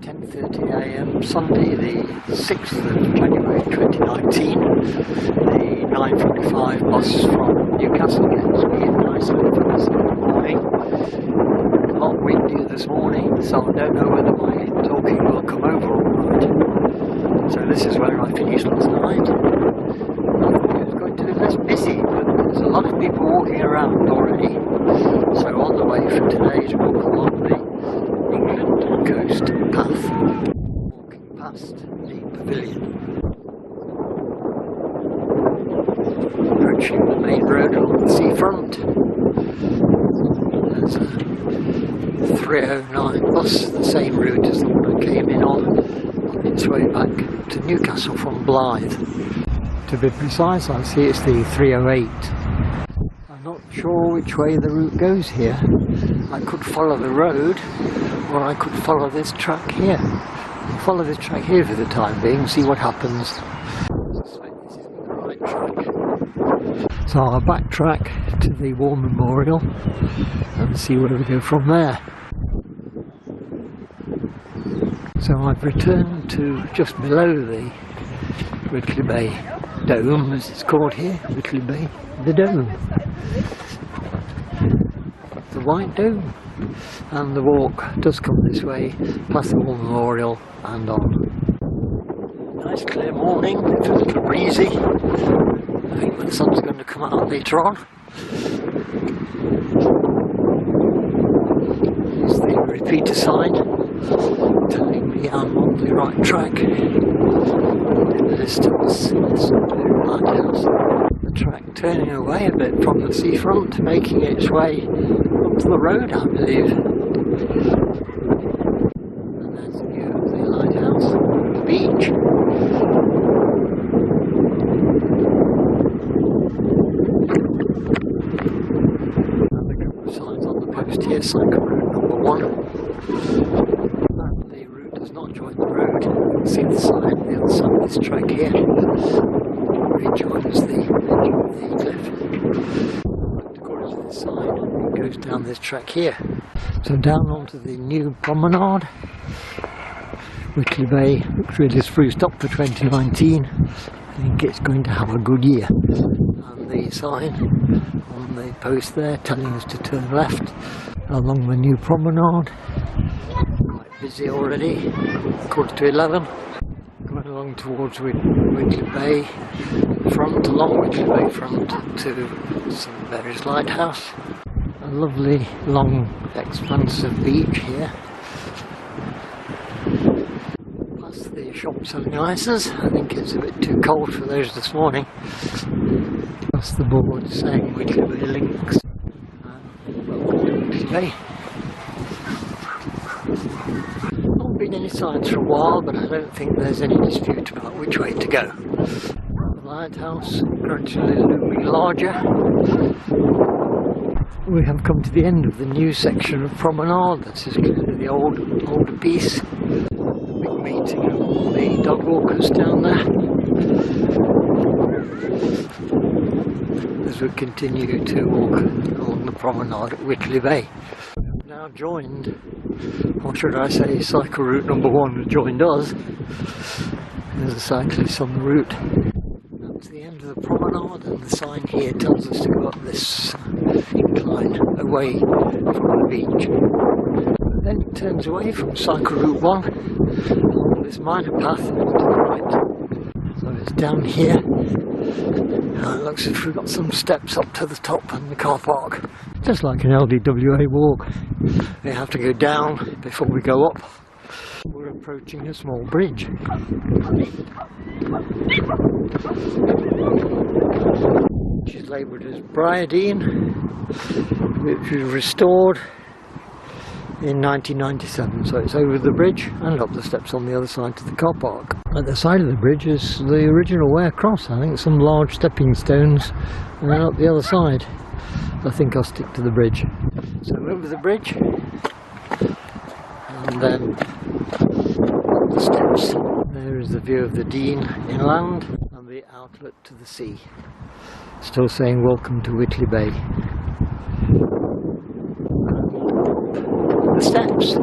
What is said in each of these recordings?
10:30 AM Sunday the 6th of January 2019. The 9:45 bus from Newcastle gets me in nice and overcast in the morning. Not windy this morning, so I don't know whether my talking will come over alright. So this is where I finished last night. I thought it was going to be less busy, but there's a lot of people walking around already. So on the way for today to walk along the England coast path, walking past the pavilion, approaching the main road along the seafront. There's a 309 bus, the same route as the one I came in on its way back to Newcastle from Blyth. To be precise, I see it's the 308. I'm not sure which way the route goes here. I could follow the road, or I could follow this track here. I'll follow this track here for the time being, see what happens. I suspect this isn't the right track. So I'll backtrack to the War Memorial and see where we go from there. So I've returned to just below the Whitley Bay Dome, as it's called here, Whitley Bay, the Dome. The White Dome. And the walk does come this way, past the War Memorial and on. Nice clear morning, it's a little breezy. I think the sun's going to come out later on. There's the repeater sign telling me I'm on the right track. In the distance, it's a blue lighthouse. The track turning away a bit from the seafront, making its way onto the road, I believe. And there's a view of the lighthouse, the beach. And a couple of signs on the post here, cycle route number 1. And the route does not join the road. You can see the sign on the other side of this track here. Rejoins the edge of the cliff. According to this sign, it goes down this track here. So down onto the new promenade. Whitley Bay looks really spruced up for 2019. I think it's going to have a good year. And the sign on the post there telling us to turn left along the new promenade. Quite busy already, 11:15. Going along towards Whitley Bay front, along Whitley Bay front to St Mary's Lighthouse. A lovely long expanse of beach here. Past the shop selling ices. I think it's a bit too cold for those this morning. Past the board saying Whitley Bay links. Welcome to Whitley Bay. Not been any signs for a while, but I don't think there's any dispute about which way to go. The lighthouse gradually looming larger. We have come to the end of the new section of promenade. This is clearly the older piece. The big meeting of all the dog walkers down there. As we continue to walk along the promenade at Whitley Bay. We've now joined, or should I say cycle route number 1 has joined us. There's a cyclist on the route. That's the end of the promenade, and the sign here tells us to go up this incline away from the beach. But then it turns away from cycle route 1 along this minor path to the right. So it's down here. And it looks as if we've got some steps up to the top and the car park. Just like an LDWA walk. We have to go down before we go up. We're approaching a small bridge. Which is labelled as Bryadine, which was restored in 1997. So it's over the bridge and up the steps on the other side to the car park. At the side of the bridge is the original Ware Cross. I think some large stepping stones, and then up the other side. I think I'll stick to the bridge. So over the bridge, and then up the steps. There is the view of the Dean inland and the outlet to the sea. Still saying welcome to Whitley Bay. And the steps.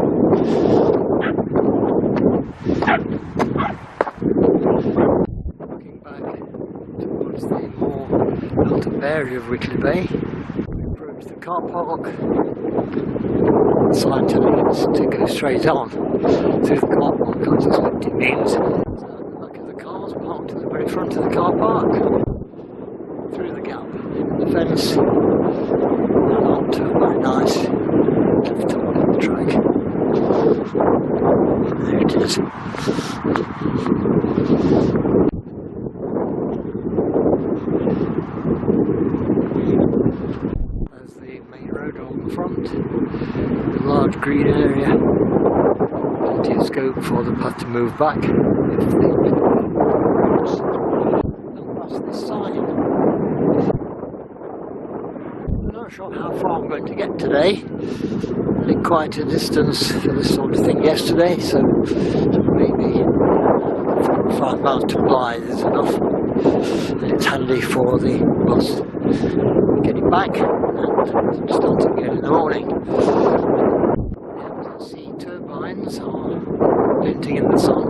area of Whitley Bay. We approach the car park. The sign telling us to go straight on through the car park. I suspect it means the back of the cars parked at the very front of the car park. Through the gap in the fence and onto a very nice cliff top of the track. There it is. There's the main road on the front, the large green area, plenty of scope for the path to move back if the past this sign. I'm not sure how far I'm going to get today. I did quite a distance for this sort of thing yesterday, so maybe 5 miles to Blyth is enough. And it's handy for the bus getting back and starting again in the morning. The sea turbines are glinting in the sun,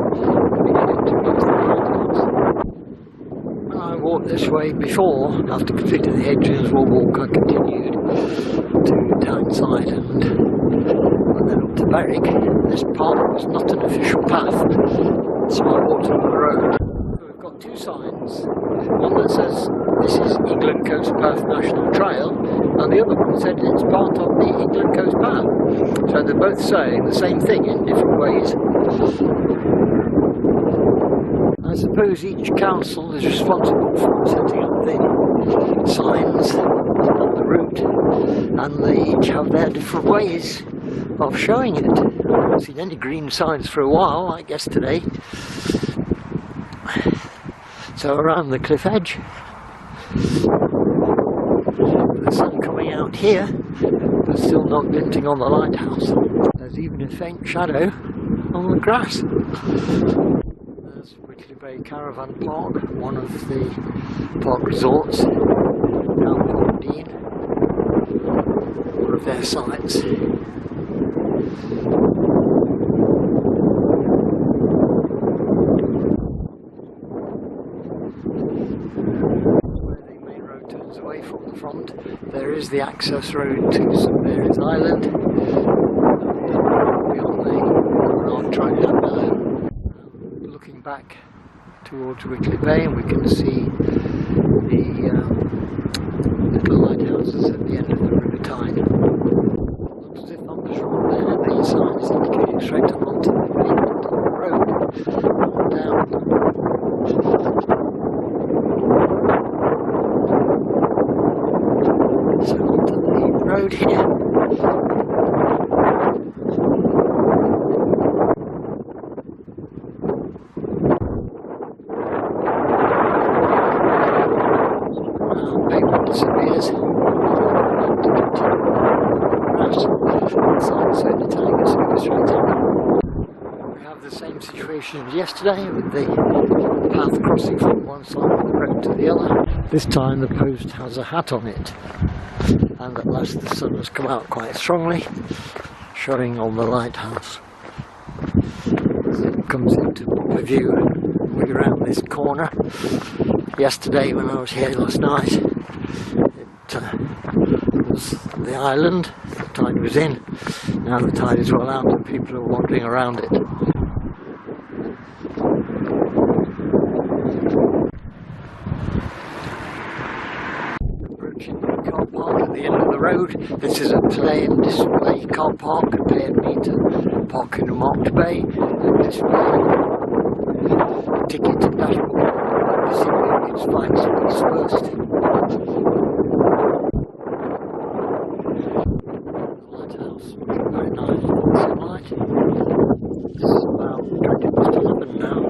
beginning to reach the lighthouse. When I walked this way before, after completing the Hadrian's Wall walk, I continued to Downside and then up to Berwick. This part was not an official path, so I walked on the road. We've got two signs, one that says this is England Coast Path National Trail, and the other one said it's part of the England Coast Path. So they're both saying the same thing in different ways. I suppose each council is responsible for setting up the signs on the route, and they each have their different ways of showing it. I haven't seen any green signs for a while, like yesterday. So around the cliff edge, with the sun coming out here, but still not glinting on the lighthouse. There's even a faint shadow on the grass. There's Whitley Bay Caravan Park, one of the park resorts, down Dean, one of their sites. Away from the front, there is the access road to St Mary's Island. Beyond the North Track down below, looking back towards Whitley Bay, and we can see the little lighthouses at the end of the river tide. Looks as if on the shore there, the sign is indicating straight up onto the pavement on the road, not down. So onto the road here. Pavement disappears. To continue. The sign certainly telling us to go straight on. We have the same situation as yesterday with the path crossing from one side of the road to the other. This time the post has a hat on it, and at last the sun has come out quite strongly, showing on the lighthouse. As it comes into proper view way around this corner. Yesterday when I was here last night, it was the island, the tide was in, now the tide is well out and people are wandering around it. Car park at the end of the road. This is a play and display car park, a pay and meter park in a marked bay, and display ticket and dashboard. This its fine space first. The lighthouse, very nice sunlight. This is about 11 now.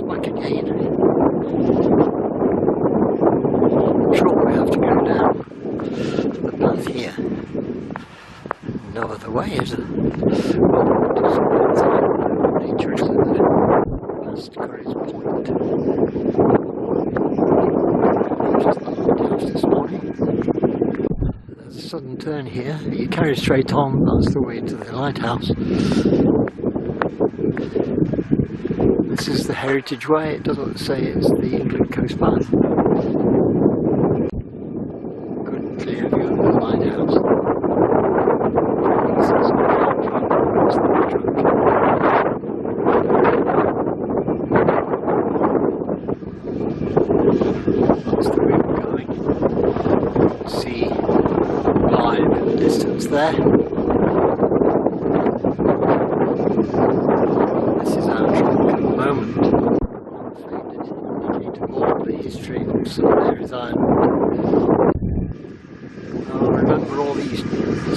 Back again. I'm sure we have to go down the path here. No other way, is there? Well, nature is in the past Curry's Point. Just the lighthouse this morning. There's a sudden turn here. You carry straight on, that's the way to the lighthouse. This is the Heritage Way. It doesn't say it's the England Coast Path. Good clear view of the lighthouse. This is the truck. That's the route we're going. See Blyth in the distance there. This is our truck at the moment. Indicator more of the history of some areas island. I remember all these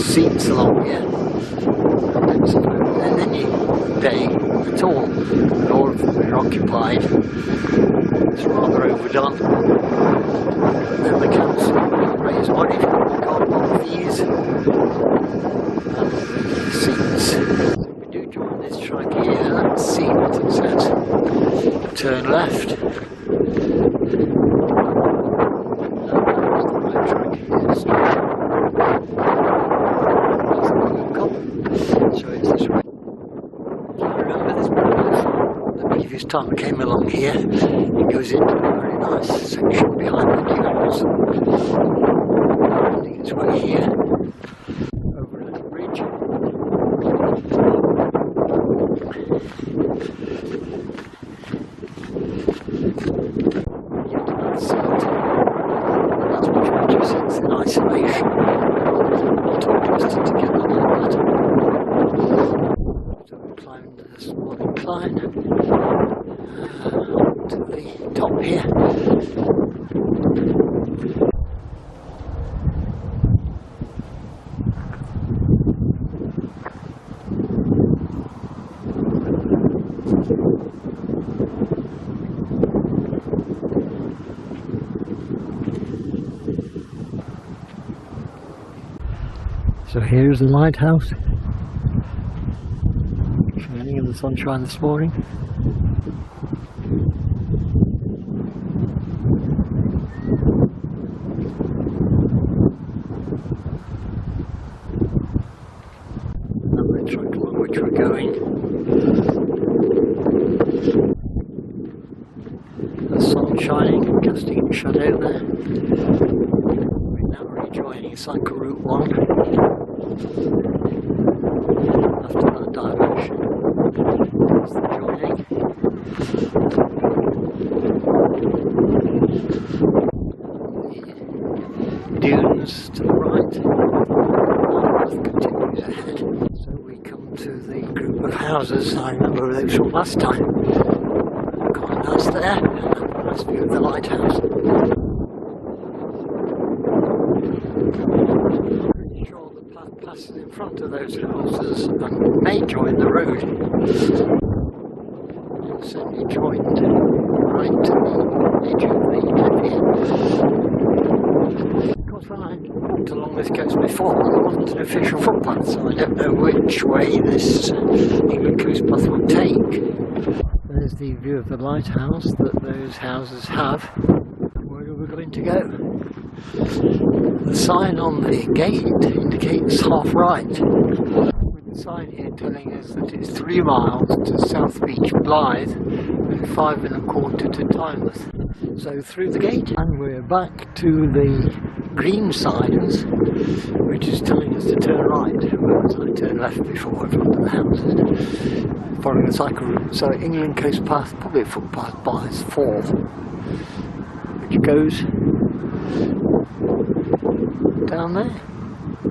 seats along here. And any day at all, and all of them are occupied. It's rather overdone. And then the council raise money for car park fees and seats. So we do join this track here. Let's see what it says. Turn left. So it's this way. I remember this the previous time I came along here. It goes into a very nice section behind the dunes. I think it's right here. Over a little bridge. You cannot see it. That's much better since in isolation. Not too close together like that. So we climbed a small incline to the top here. So here's the lighthouse. Shining in the sunshine this morning. And the track along which we're going. The sun shining and casting its shadow there. We're now rejoining Cycle Route 1. After that diversion, there's the joining. The dunes to the right. Blyth continues ahead. So we come to the group of houses. I remember those from last time. Quite nice there. Nice view of the lighthouse. Passes in front of those houses and may join the road. And certainly joined right to the edge of the cliff here. Of course, when I walked along this coast before, there wasn't an official footpath, so I don't know which way this England Coast Path would take. There's the view of the lighthouse that those houses have. Where are we going to go? The sign on the gate indicates half right, with the sign here telling us that it's 3 miles to South Beach Blyth and 5 1/4 to Tynemouth. So through the gate, and we're back to the green signs, which is telling us to turn right, whereas I turned left before in front of the houses, following the cycle route. So England Coast Path, public footpath Blyth 4, which goes down there,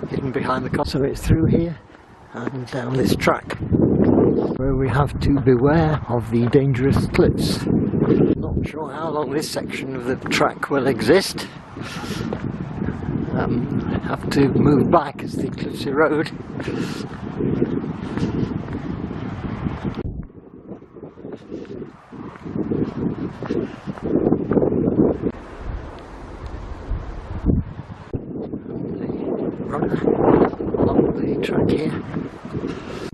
hidden behind the car. So it's through here and down this track, where we have to beware of the dangerous cliffs. Not sure how long this section of the track will exist. Have to move back as the cliffs erode. Along the track here,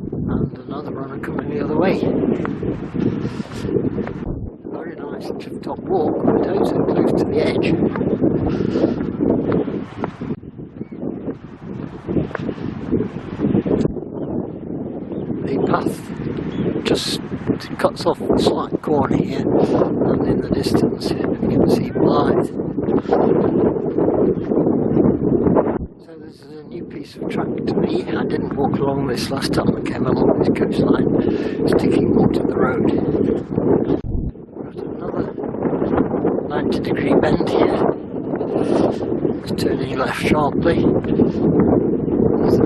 and another runner coming the other way. Very nice cliff top walk, but also close to the edge. The path cuts off a slight corner here, and in the distance you can see Blyth. So this is a new piece of track to me. I didn't walk along this last time I came along this coastline, sticking more to the road. We're at another 90-degree bend here. It's turning left sharply. There's the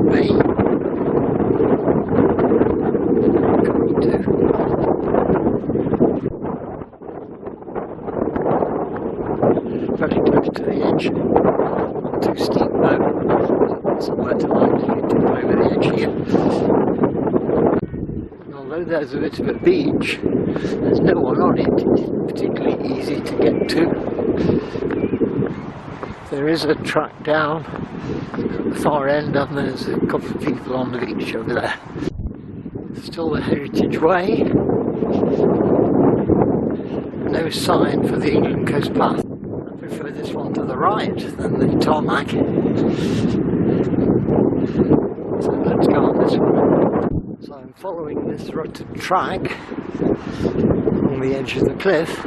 bay coming to. Very close to the edge. Not too steep though. Somewhere to land you can jump over the edge here. And although there's a bit of a beach, there's no one on it. It isn't particularly easy to get to. There is a track down at the far end, and there's a couple of people on the beach over there. Still the heritage way. No sign for the England coast path. I prefer this one to the right than the tarmac. So let's go on this one. So I'm following this rutted track along the edge of the cliff.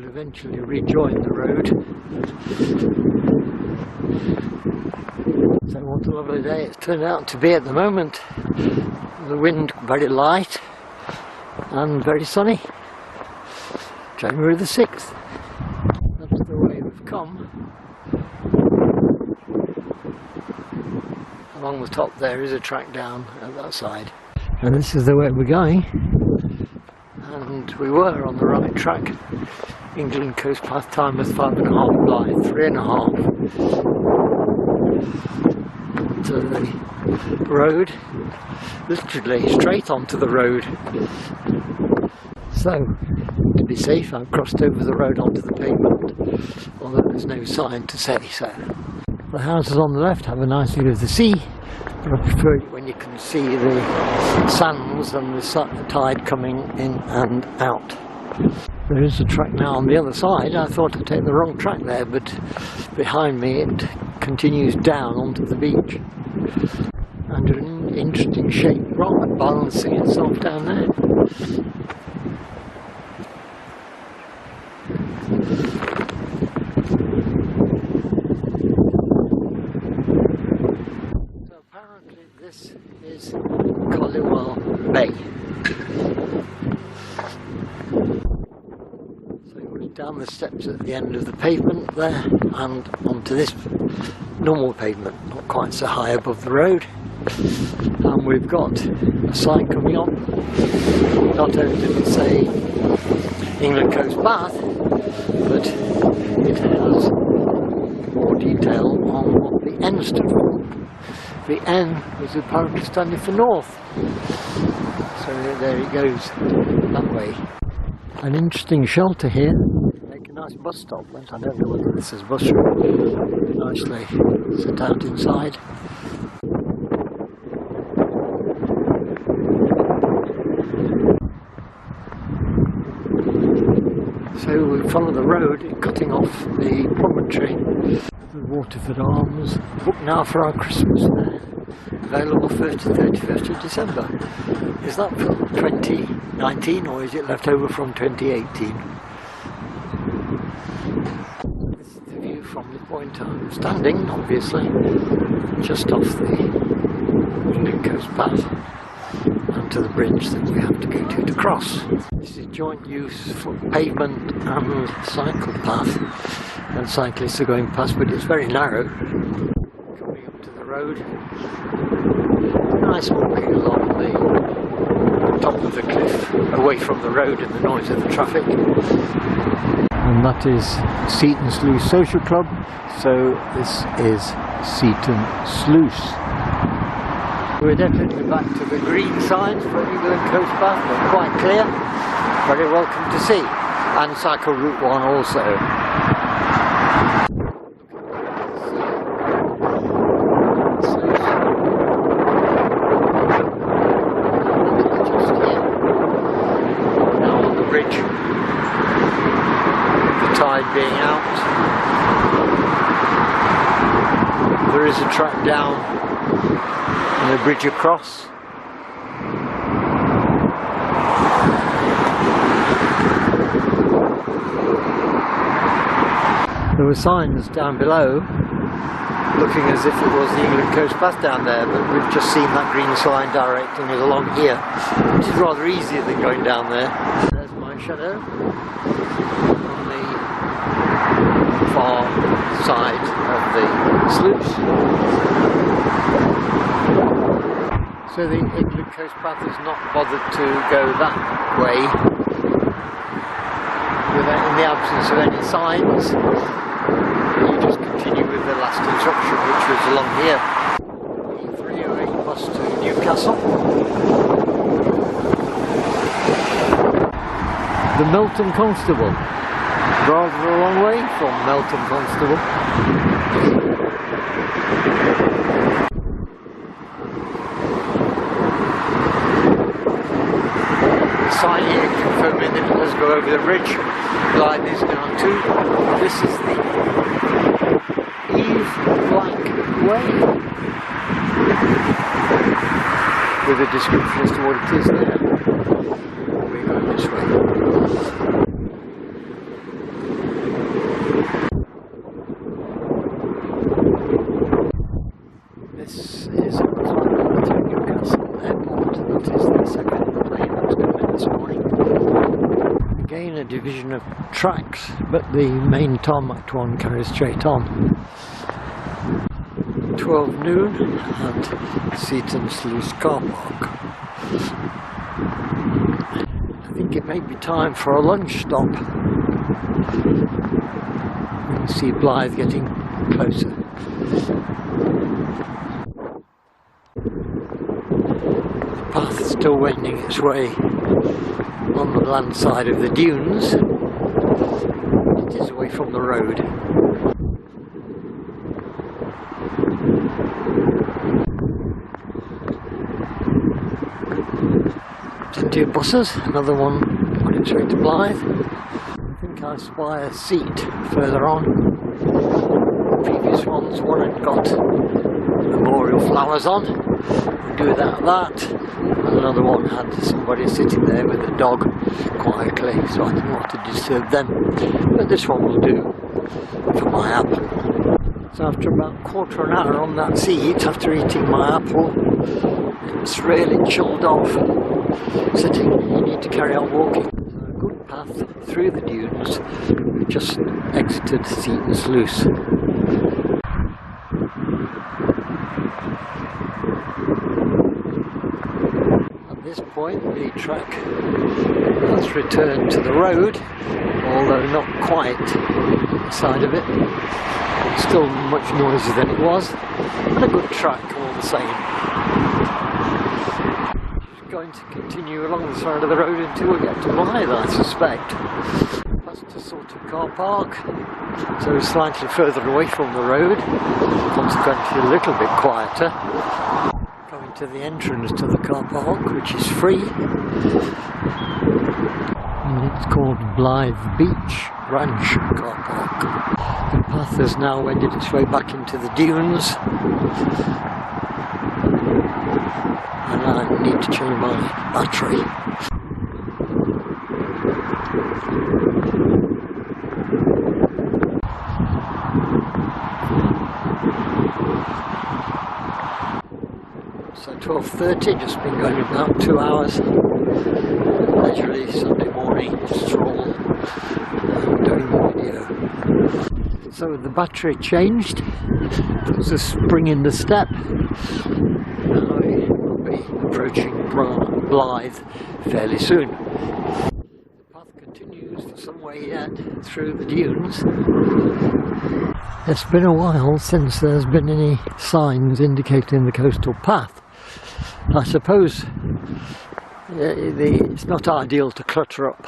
Eventually rejoin the road. So what a lovely day it's turned out to be at the moment. The wind very light and very sunny. January the 6th. That's the way we've come. Along the top there is a track down at that side. And this is the way we're going. And we were on the right track. England coast path time was 5.5 Blyth, 3.5 to the road, literally straight onto the road. So, to be safe, I've crossed over the road onto the pavement, although there's no sign to say so. The houses on the left have a nice view of the sea, but I prefer it when you can see the sands and the tide coming in and out. There is a track now on the other side. I thought I'd taken the wrong track there, but behind me it continues down onto the beach. And an interesting shaped rock balancing itself down there. So apparently this is Collywell Bay. Down the steps at the end of the pavement there and onto this normal pavement, not quite so high above the road. And we've got a sign coming up. Not only does it say England Coast Path, but it has more detail on what the N stood for. The N was apparently standing for north. So there it goes, that way. An interesting shelter here. Make a nice bus stop, but I don't know whether this is bus route. Nicely set out inside. So we follow the road, cutting off the promontory, the Waterford Arms. Booked now for our Christmas there. Available 1st to 31st of December. Is that for 2019 or is it left over from 2018? This is the view from the point I'm standing, obviously, just off the England Coast Path and to the bridge that we have to go to cross. This is joint use for pavement and cycle path, and cyclists are going past, but it's very narrow. Coming up to the road. Nice walking along the top of the cliff, away from the road and the noise of the traffic. And that is Seaton Sluice Social Club, so this is Seaton Sluice. We're definitely back to the green signs for England Coast Path, they're quite clear, very welcome to see, and cycle Route 1 also. Bridge, the tide being out. There is there's a track down and a bridge across. There were signs down below looking as if it was the England Coast Path down there, but we've just seen that green sign directing us along here, which is rather easier than going down there. There's my shadow on the far side of the sluice. So the England Coast Path has not bothered to go that way in the absence of any signs. You just continue with the last instruction, which was along here. The 308 bus to Newcastle. The Melton Constable. Rather a long way from Melton Constable. The sign here confirming that it does go over the bridge. Blyth is down too. This is the Black Way, with a description as to what it is there. We're going this way. This is a climb to Newcastle Airport. That is the second plane that's come in this morning. Again, a division of tracks, but the main tarmac one carries straight on. 12 noon at Seaton Sluice car park. I think it may be time for a lunch stop. You can see Blyth getting closer. The path is still wending its way on the land side of the dunes. It is away from the road. Plenty of buses, another one on its way to Blyth. I think I spy a seat further on. The previous ones, one had got memorial flowers on, we'll do that, and another one had somebody sitting there with a dog quietly, so I didn't want to disturb them, but this one will do for my apple. So after about a quarter of an hour on that seat, after eating my apple, it's really chilled off. Sitting, you need to carry on walking. So a good path through the dunes. We've just exited Seaton Sluice. At this point, the track has returned to the road, although not quite the side of it. It's still much noisier than it was, but a good track all the same. Going to continue along the side of the road until we get to Blyth, I suspect. Past a sort of car park, so slightly further away from the road, consequently a little bit quieter. Coming to the entrance to the car park, which is free. And it's called Blyth Beach Ranch Car Park. The path has now wended its way back into the dunes. And I need to change my battery. So 12:30, just been going about 2 hours. Leisurely Sunday morning stroll, doing the video. So the battery changed, puts a spring in the step. Approaching Blyth fairly soon. The path continues for some way yet through the dunes. It's been a while since there's been any signs indicating the coastal path. I suppose it's not ideal to clutter up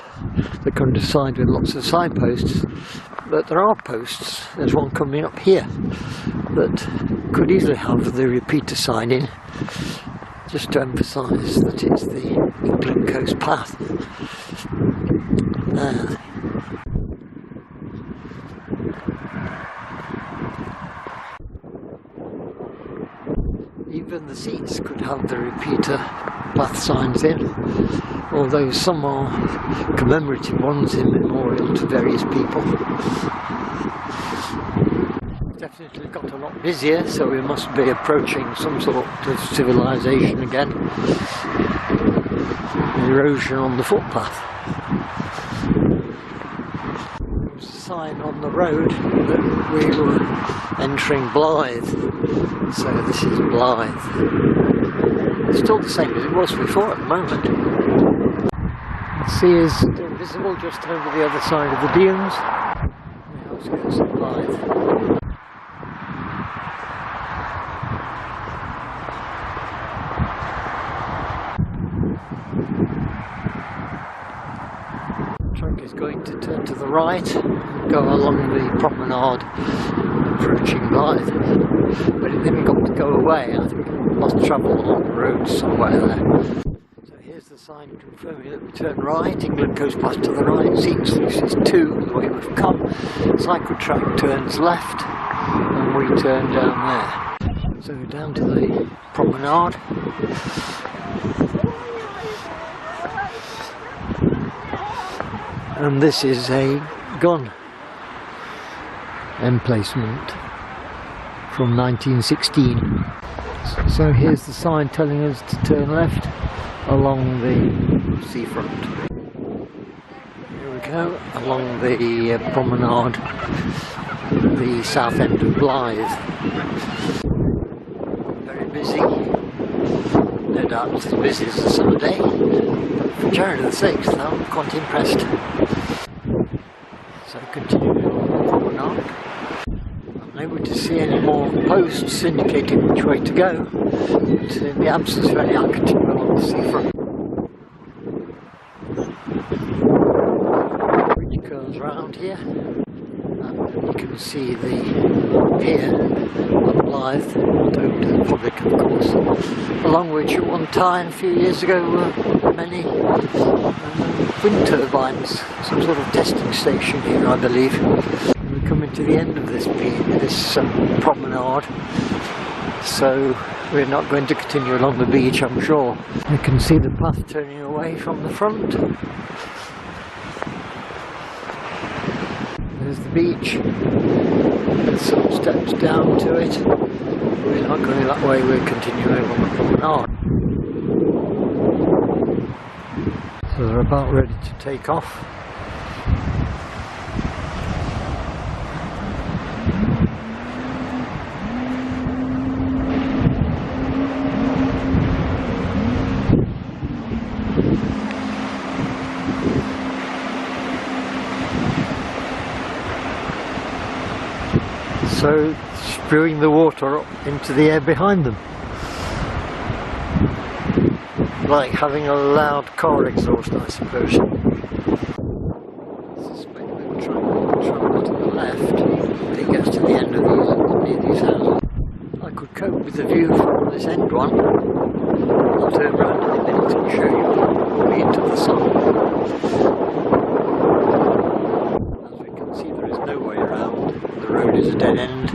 the countryside with lots of signposts, but there are posts. There's one coming up here that could easily have the repeater sign in, just to emphasise that it's the England Coast Path. seats could have the repeater Blyth signs in, although some are commemorative ones in memorial to various people. Definitely got a lot busier, so we must be approaching some sort of civilization again. Erosion on the footpath. There was a sign on the road that we were entering Blyth, so this is Blyth. It's still the same as it was before at the moment. The sea is still visible just over the other side of the dunes. The outskirts of Blyth. Truck is going to turn to the right, go along the promenade, approaching Blyth, but it didn't got to go away. I think it must travel along the road somewhere there. So here's the sign confirming that we turn right. England Coast Path to the right, seats this is 2 the way we've come. Cycle track turns left, and we turn down there. So down to the promenade. And this is a gun emplacement from 1916. So here's the sign telling us to turn left along the seafront. Here we go, along the promenade, the south end of Blyth. Very busy. No doubt it's as busy as the summer day. For January the 6th, I'm quite impressed. So continuing along the promenade. I'm unable to see any more posts indicating which way to go, but in the absence of any, I'll continue along the seafront. The bridge curls round here, and you can see the pier of Blyth, not open to the public of course, along which at one time, a few years ago, were many wind turbines, some sort of testing station here I believe. We're coming to the end of this promenade, so we're not going to continue along the beach, I'm sure. You can see the path turning away from the front. There's the beach, there's some steps down to it. We're not going that way, we're continuing along the promenade. So they're about ready to take off. So spewing the water up into the air behind them. Like having a loud car exhaust, I suppose. I suspect we'll travel to the left when it gets to the end of near these houses. I could cope with the view from this end one. I'll turn around in a minute and show you me into the sun. As we can see, there is no way around. The road is a dead end.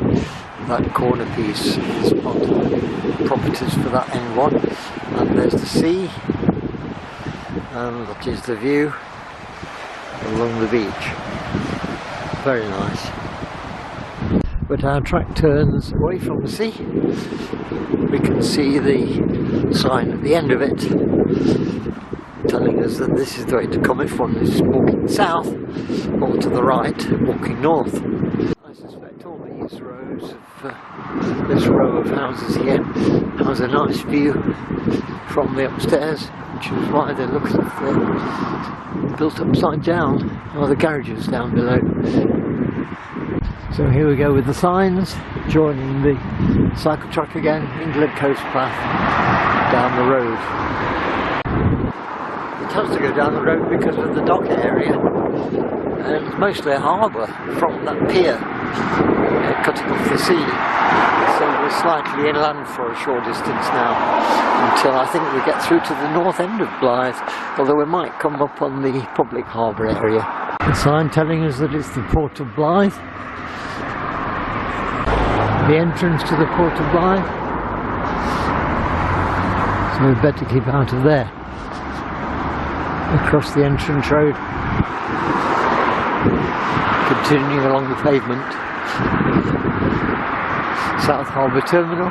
That corner piece is part of the properties for that end one. And there's the sea, and that is the view along the beach. Very nice. But our track turns away from the sea. We can see the sign at the end of it telling us that this is the way to come if one is walking south, or to the right, walking north. I suspect all these rows of this row of houses here has a nice view from the upstairs, which is why they look as if they're built upside down, or the garages down below. So here we go with the signs, joining the cycle track again, England Coast Path, down the road. It has to go down the road because of the dock area, and it's mostly a harbour from that pier, cutting off the sea. So we're slightly inland for a short distance now, until I think we get through to the north end of Blyth, although we might come up on the public harbour area. The sign telling us that it's the port of Blyth. The entrance to the port of Blyth. so we'd better keep out of there. Across the entrance road, continuing along the pavement, South Harbour Terminal,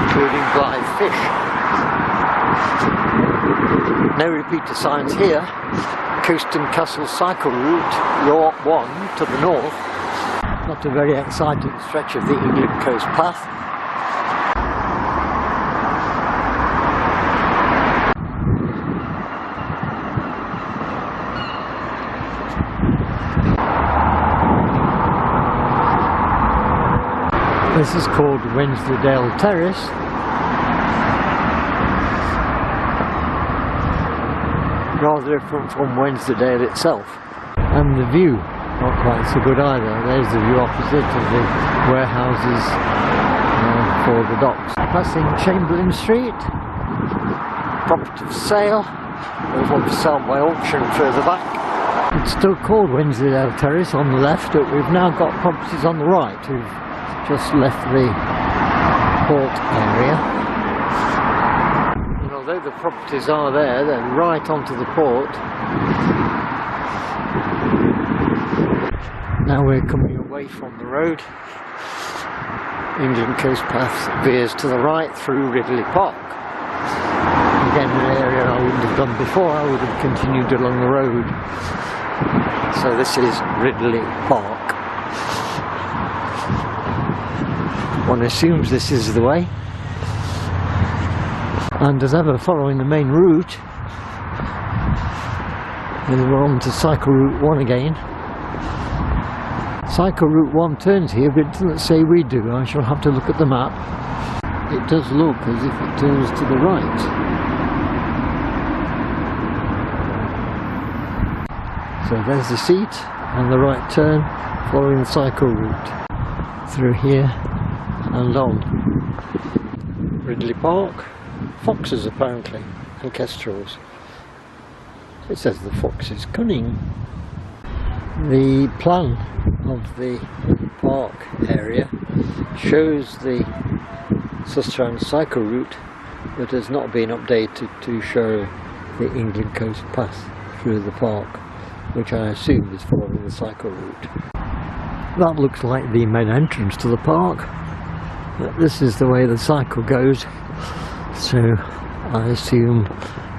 including Blyth Fish. No repeater signs here. Coast and Castle cycle route, York 1 to the north. Not a very exciting stretch of the England Coast Path. This is called Wensleydale Terrace. Rather different from Wensleydale itself. And the view, not quite so good either. There's the view opposite of the warehouses for the docks. Passing Chamberlain Street, property for sale. There's one for sale by auction further back. It's still called Wensleydale Terrace on the left, but we've now got properties on the right who've just left the port area. And although the properties are there, they're right onto the port. Now we're coming away from the road. England Coast Path veers to the right through Ridley Park. Again, an area I wouldn't have done before. I would have continued along the road. So this is Ridley Park. One assumes this is the way. And as ever, following the main route, we're on to cycle route 1 again. Cycle route 1 turns here, but it doesn't say we do. I shall have to look at the map. It does look as if it turns to the right. So there's the seat and the right turn following the cycle route through here and on. Ridley Park, foxes apparently, and kestrels. It says the fox is cunning. The plan of the park area shows the Sustrand cycle route, but has not been updated to show the England Coast Path through the park, which I assume is following the cycle route. That looks like the main entrance to the park. This is the way the cycle goes, so I assume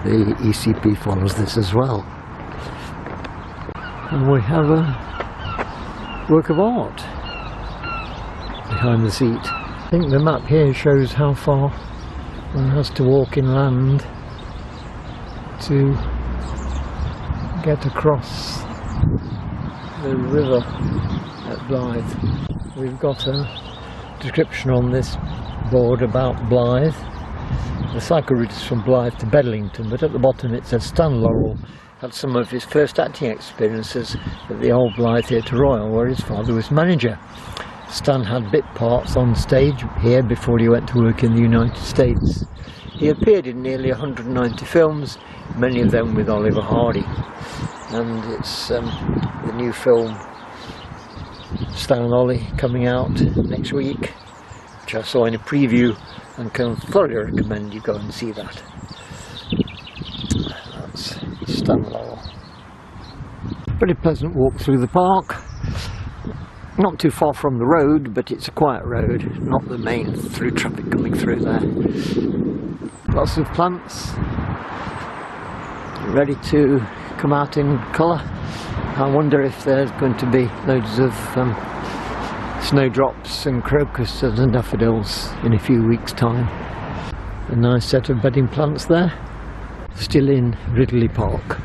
the ECP follows this as well. And we have a work of art behind the seat. I think the map here shows how far one has to walk inland to get across the river at Blyth. We've got a description on this board about Blyth. The cycle route is from Blyth to Bedlington, but at the bottom it says Stan Laurel had some of his first acting experiences at the old Blyth Theatre Royal, where his father was manager. Stan had bit parts on stage here before he went to work in the United States. He appeared in nearly 190 films, many of them with Oliver Hardy. And it's the new film Stan and Ollie coming out next week, which I saw in a preview and can thoroughly recommend you go and see that. That's Stan Laurel. Pretty pleasant walk through the park. Not too far from the road, but it's a quiet road, not the main through traffic coming through there. Lots of plants ready to come out in colour. I wonder if there's going to be loads of snowdrops and crocuses and daffodils in a few weeks' time. A nice set of bedding plants there, still in Ridley Park.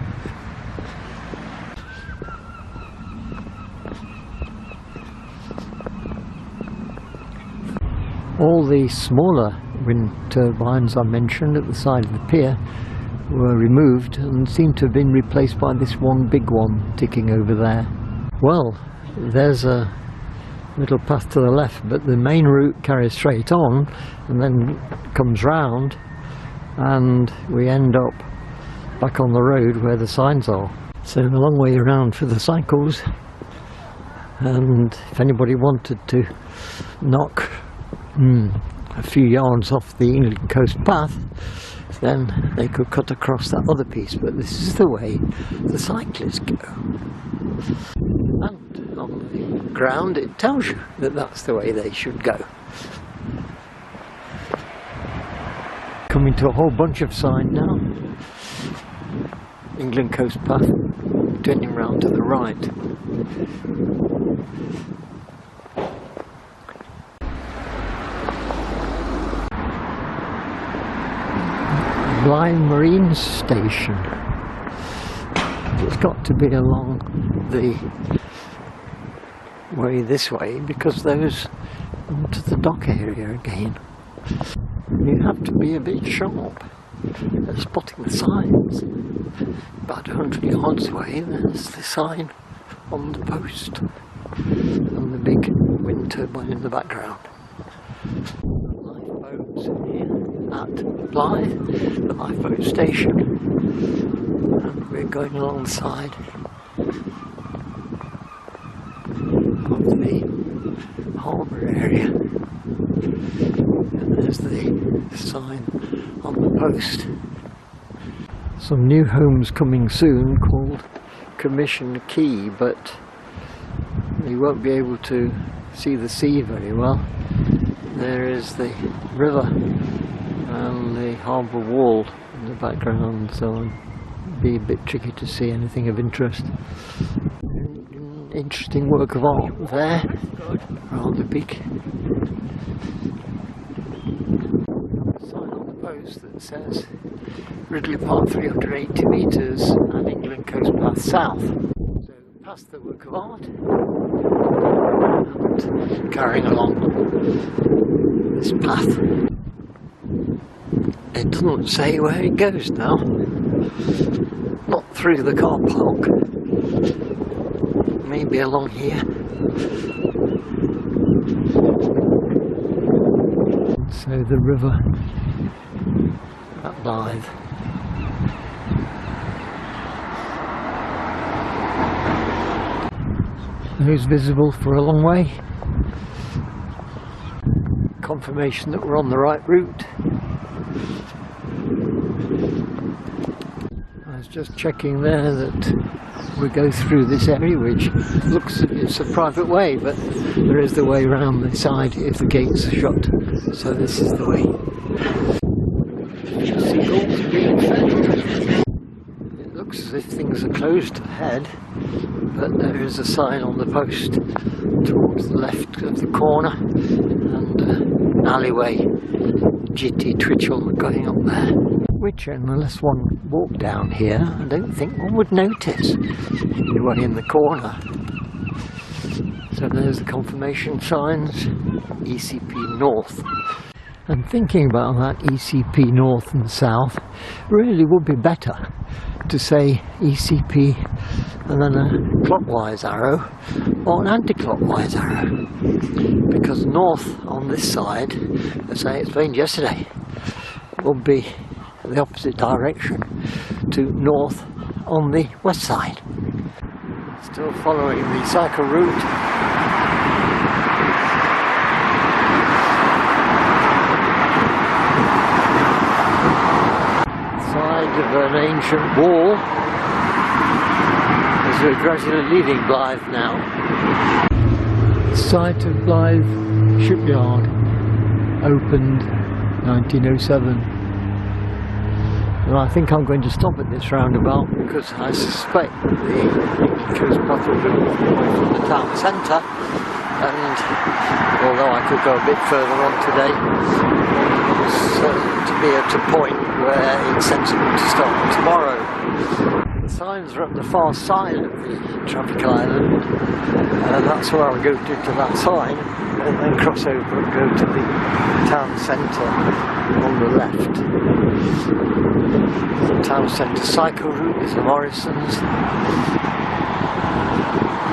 All the smaller wind turbines I mentioned at the side of the pier were removed and seem to have been replaced by this one big one ticking over there. Well, there's a little path to the left, but the main route carries straight on and then comes round, and we end up back on the road where the signs are. So a long way around for the cycles, and if anybody wanted to knock a few yards off the England coast path, then they could cut across that other piece, but this is the way the cyclists go. And on the ground it tells you that that's the way they should go. Coming to a whole bunch of signs now. England coast path, turning round to the right. Blyth Marine Station. It's got to be along the way this way because those into the dock area again. You have to be a bit sharp at spotting the signs. About 100 yards away there's the sign on the post and the big wind turbine in the background. Lifeboats here at Blyth, the lifeboat station, and we're going alongside of the harbour area, and there's the sign on the post. Some new homes coming soon called Commission Quay, but you won't be able to see the sea very well. There is the river and the harbour wall in the background, so it'd be a bit tricky to see anything of interest. Interesting work of art there, rather big. Sign on the post that says Ridley Park 380 metres and England Coast Path South. So past the work of art and carrying along this path. It doesn't say where it goes now. Not through the car park. Maybe along here. So the river at Blyth. Those visible for a long way. Confirmation that we're on the right route. I was just checking there that we go through this area, which looks it's a private way, but there is the way around the side if the gates are shut. So this is the way. Seagulls being fed. It looks as if things are closed ahead, but there is a sign on the post towards the left of the corner, and an alleyway, GT Twitchell going up there, which unless one walked down here I don't think one would notice anyway in the corner. So there's the confirmation signs, ECP North. And thinking about that ECP North and South, really would be better to say ECP and then a clockwise arrow or an anti-clockwise arrow, because north on this side, as I explained yesterday, will be the opposite direction to north on the west side. Still following the cycle route. Of an ancient wall as we're gradually leaving Blyth now. The site of Blyth shipyard opened 1907, and I think I'm going to stop at this roundabout because I suspect the coast path will go away from the town centre, and although I could go a bit further on today, to be at a point where it's sensible to start tomorrow. The signs are at the far side of the traffic island, and that's where I'll go to that sign and then cross over and go to the town centre on the left. The town centre cycle route is the Morrison's.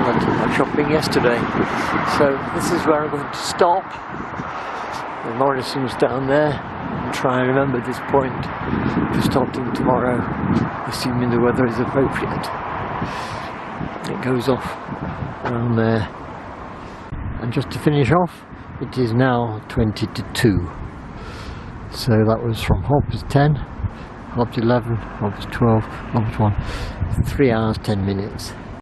I did my shopping yesterday, so this is where I'm going to stop. The Morrison's down there. Try and remember this point for starting tomorrow, assuming the weather is appropriate. It goes off around there. And just to finish off, it is now 20 to 2. So that was from 10, 11, 12, 1, 3 hours 10 minutes.